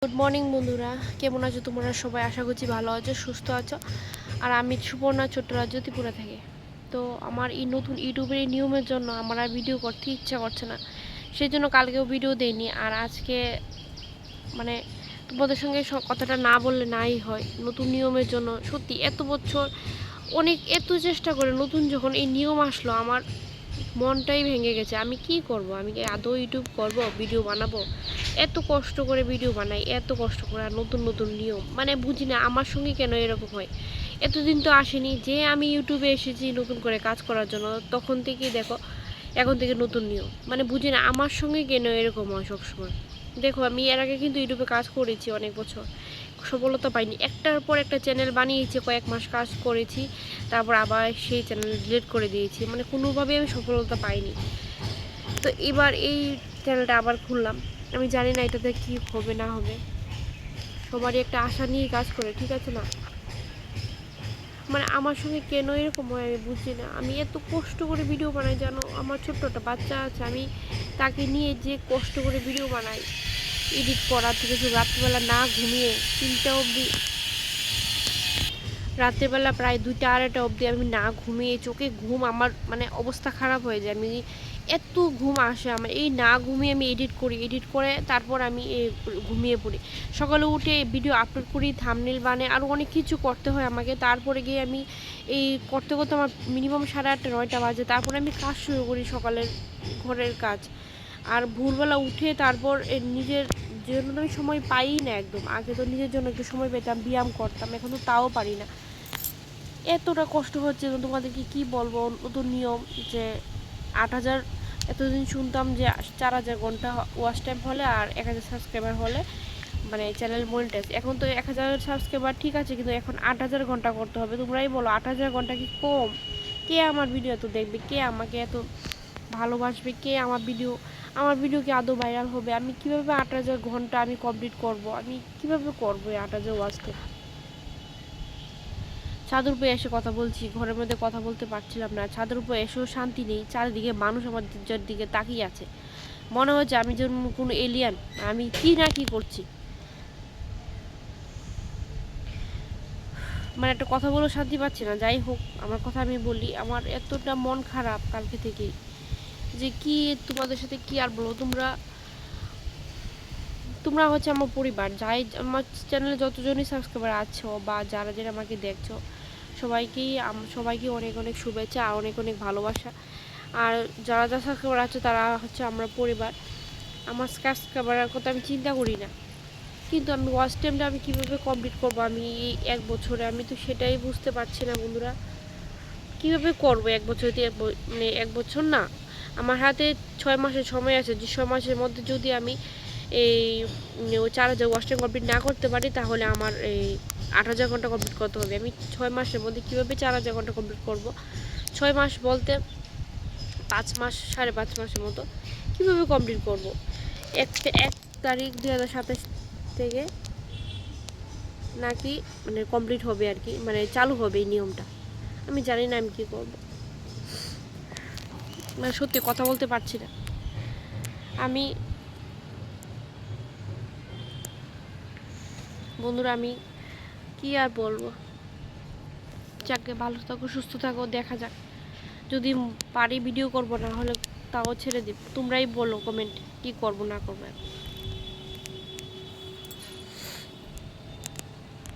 Good morning বন্ধুরা, কেমন আছো তোমরা সবাই? আশা করছি ভালো আছো, সুস্থ আছো। আর আমি সুবর্ণা চট্টরাজ্য ত্রিপুরা থেকে। তো আমার এই নতুন ইউটিউবের এই নিয়মের জন্য আমার আর ভিডিও করতে ইচ্ছা করছে না, সেই জন্য কালকেও ভিডিও দেইনি। আর আজকে মানে তোমাদের সঙ্গে কথাটা না বললে নাই হয়। নতুন নিয়মের জন্য সত্যি এত বছর এত চেষ্টা করে নতুন যখন এই নিয়ম আসলো, আমার মনটাই ভেঙে গেছে। আমি কি করব? আমি কি আদৌ ইউটিউব করব, ভিডিও বানাবো? এত কষ্ট করে ভিডিও বানাই, এত কষ্ট করে, আর নতুন নতুন নিয়ম বুঝি না আমার সঙ্গে কেন এরকম হয়। এতদিন তো আসেনি যে আমি ইউটিউবে এসেছি নতুন করে কাজ করার জন্য, তখন থেকেই দেখো এখন থেকে নতুন নিয়ম। বুঝি না আমার সঙ্গে কেন এরকম হয় সবসময়। দেখো আমি এর আগে কিন্তু ইউটিউবে কাজ করেছি অনেক বছর, সফলতা পাইনি। একটার পর একটা চ্যানেল বানিয়েছি, কয়েক মাস কাজ করেছি, তারপর আবার সেই চ্যানেল ডিলিট করে দিয়েছি। কোনোভাবেই আমি সফলতা পাইনি। তো এবার এই চ্যানেলটা আবার খুললাম। আমি জানি না এটাতে কী হবে না হবে, সবারই একটা আশা নিয়ে কাজ করে, ঠিক আছে না? আমার সঙ্গে কেন এরকম হয় আমি বুঝি না। আমি এত কষ্ট করে ভিডিও বানাই জানো, আমার ছোট্ট একটা বাচ্চা আছে, আমি তাকে নিয়ে যে কষ্ট করে ভিডিও বানাই, এডিট করা থেকে শুধু রাত্রিবেলা না ঘুমিয়ে 3টা অবধি, রাত্রেবেলা প্রায় 2টা 2:30 অবধি আমি না ঘুমিয়ে, চোখে ঘুম আমার অবস্থা খারাপ হয়ে যায়। আমি এত ঘুম আসে আমার, এই না ঘুমিয়ে আমি এডিট করি, এডিট করে তারপর আমি ঘুমিয়ে পড়ি। সকালে উঠে ভিডিও আপলোড করি, থাম্বনেল বানাই, আরও অনেক কিছু করতে হয় আমাকে। তারপরে গিয়ে আমি এই করতে করতে আমার মিনিমাম 8:30 9টা বাজে। তারপরে আমি কাজ শুরু করি, সকালের ঘরের কাজ। আর ভোরবেলা উঠে তারপর নিজের জন্য আমি সময় পাই না একদম। আগে তো নিজের জন্য একটু সময় পেতাম, ব্যায়াম করতাম, এখন তো তাও পারি না। এতটা কষ্ট হচ্ছে, তোমাদেরকে কি বলবো। নতুন নিয়ম যে 8,000, এতদিন শুনতাম যে 4,000 ঘন্টা ওয়াচ টাইম হলে আর 1,000 সাবস্ক্রাইবার হলে চ্যানেল মনিটাইজ। এখন তো 1,000 সাবস্ক্রাইবার ঠিক আছে, কিন্তু এখন 8,000 ঘন্টা করতে হবে। তোমরাই বলো, 8,000 ঘন্টা কি কম? কে আমার ভিডিও এত দেখবে? কে আমাকে এত ভালোবাসবে? কে আমার ভিডিও কি আদৌ ভাইরাল হবে? আমি কিভাবে 8,000 ঘন্টা আমি কমপ্লিট করব? আমি কিভাবে করবো এই 8,000 ওয়াচ টাইম? ছাদের উপরে এসে কথা বলছি, ঘরের মধ্যে কথা বলতে পারছিলাম না। ছাদের উপরে এসেও শান্তি নেই, চারিদিকে মানুষ আমার দিকে তাকিয়ে আছে, মনে হচ্ছে আমি যেন কোনো এলিয়ান, আমি কি না কি করছি। একটা কথা বলেও শান্তি পাচ্ছি না। যাই হোক, আমার কথা আমি বলি, আমার এতটা মন খারাপ কালকে থেকেই যে কি তোমাদের সাথে কি আর বলবো। তোমরা তোমরা হচ্ছে আমার পরিবার, যাই আমার চ্যানেলে যতজনই সাবস্ক্রাইবার আছো বা যারা যারা আমাকে দেখছো, সবাইকেই অনেক অনেক শুভেচ্ছা আর অনেক অনেক ভালোবাসা। আর যারা যারা সাবস্ক্রাইবার আছে তারা হচ্ছে আমরা পরিবার। আমার সাবস্ক্রাইবারের কথা আমি চিন্তা করি না, কিন্তু আমি ওয়াচ টাইমটা আমি কীভাবে কমপ্লিট করবো আমি এই 1 বছরে? আমি তো সেটাই বুঝতে পারছি না বন্ধুরা। কীভাবে করবো 1 বছর? 1 বছর না, আমার হাতে 6 মাসের সময় আছে। যে 6 মাসের মধ্যে যদি আমি এই 4,000 ওয়াচ টাইম কমপ্লিট না করতে পারি, তাহলে আমার এই 8,000 ঘন্টা কমপ্লিট করতে হবে। আমি 6 মাসের মধ্যে কীভাবে 4,000 ঘন্টা কমপ্লিট করব? 6 মাস বলতে 5 মাস, 5.5 মাসের মতো কীভাবে কমপ্লিট করব? 1 তারিখ 2027 থেকে নাকি কমপ্লিট হবে আর কি, চালু হবে এই নিয়মটা। আমি জানি না আমি কী করবো। সত্যি কথা বলতে পারছি না আমি। বন্ধুরা আমি কি আর বলবো। যাকে ভালো থাকো, সুস্থ থাকো, দেখা যাক। যদি পারি ভিডিও করব, না হলে তাও ছেড়ে দিব। তোমরাই বলো কমেন্ট কি করব না করবো।